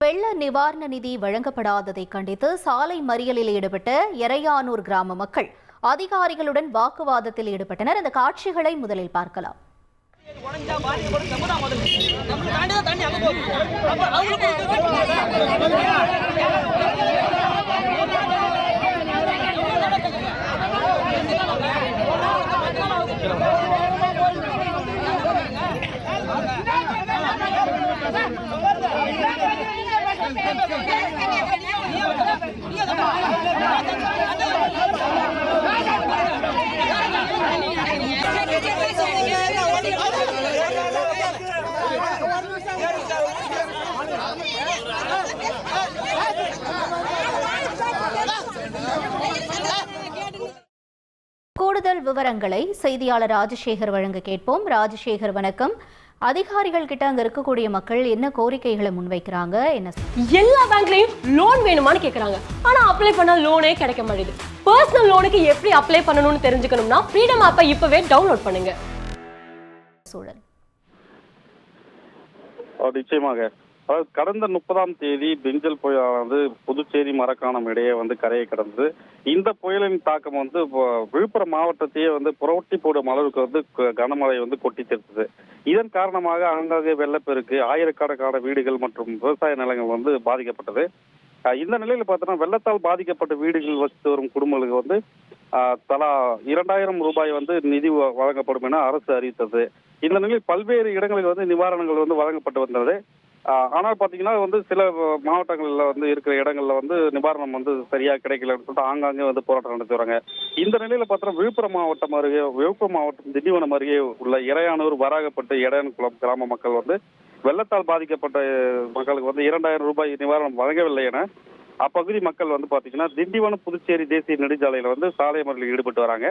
வெள்ள நிவாரண நிதி வழங்கப்படாததை கண்டித்து சாலை மறியலில் ஈடுபட்ட எறையானூர் கிராம மக்கள் அதிகாரிகளுடன் வாக்குவாதத்தில் ஈடுபட்டனர். இந்த காட்சிகளை முதலில் பார்க்கலாம். கூடுதல் விவரங்களை செய்தியாளர் ராஜசேகர் வழங்க கேட்போம். ராஜசேகர், வணக்கம். அதிகாரிகள் கிட்ட அங்க இருக்கக்கூடிய மக்கள் என்ன கோரிக்கைகளை முன்வைக்கிறாங்க? எல்லா பேங்க்லயும் லோன் வேணுமான்னு கேக்குறாங்க. ஆனா அப்ளை பண்ணா லோனே கிடைக்க மாட்டேங்குது. பர்சனல் லோனுக்கு எப்படி அப்ளை பண்ணணும்னு தெரிஞ்சுக்கணும்னா ஃப்ரீடம் ஆப்பை இப்பவே டவுன்லோட் பண்ணுங்க. சூழல் நிச்சயமாக கடந்த 30ஆம் தேதி பெஞ்சல் புயலானது புதுச்சேரி மரக்காணம் இடையே கரையை கடந்தது. இந்த புயலின் தாக்கம் விழுப்புரம் மாவட்டத்தையே புரட்டி போடும் அளவுக்கு கனமழை கொட்டி தீர்த்தது. இதன் காரணமாக ஆங்காங்கே வெள்ளப்பெருக்கு, ஆயிரக்கணக்கான வீடுகள் மற்றும் விவசாய நிலங்கள் பாதிக்கப்பட்டது. இந்த நிலையில பார்த்தோம்னா வெள்ளத்தால் பாதிக்கப்பட்ட வீடுகள் வசித்து வரும் குடும்பங்களுக்கு தலா 2000 ரூபாய் நிதி வழங்கப்படும் என அரசு அறிவித்தது. இந்த நிலையில் பல்வேறு இடங்களில் நிவாரணங்கள் வழங்கப்பட்டு வந்தது. ஆனால் பாத்தீங்கன்னா சில மாவட்டங்கள்ல இருக்கிற இடங்கள்ல நிவாரணம் சரியா கிடைக்கலன்னு சொல்லிட்டு ஆங்காங்கே போராட்டம் நடத்தி வராங்க. இந்த நிலையில பார்த்தோம்னா விழுப்புரம் மாவட்டம் திண்டிவனம் அருகே உள்ள எறையானூர், வராகப்பட்டு, எடையன்குளம் கிராம மக்கள் வெள்ளத்தால் பாதிக்கப்பட்ட மக்களுக்கு 2000 ரூபாய் நிவாரணம் வழங்கவில்லை என அப்பகுதி மக்கள் பாத்தீங்கன்னா திண்டிவனம் புதுச்சேரி தேசிய நெடுஞ்சாலையில சாலை மறியலில் ஈடுபட்டு வராங்க.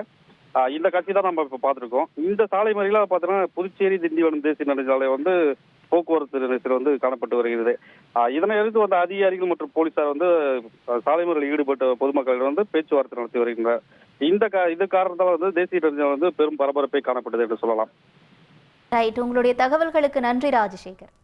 இந்த காட்சி தான் நம்ம இப்ப பார்த்திருக்கோம். இந்த சாலை மறியல பாத்தீங்கன்னா புதுச்சேரி திண்டிவனம் தேசிய நெடுஞ்சாலை போக்குவரத்து நெரிசல் காணப்பட்டு வருகிறது. இதனை அறிந்து அதிகாரிகள் மற்றும் போலீசார் சாலை மறியலில் ஈடுபட்ட பொதுமக்களிடம் பேச்சுவார்த்தை நடத்தி வருகின்றனர். இந்த காரணத்தால் தேசிய நெடுஞ்சாலை பெரும் பரபரப்பை காணப்பட்டது என்று சொல்லலாம். ரைட், உங்களுடைய தகவல்களுக்கு நன்றி ராஜசேகர்.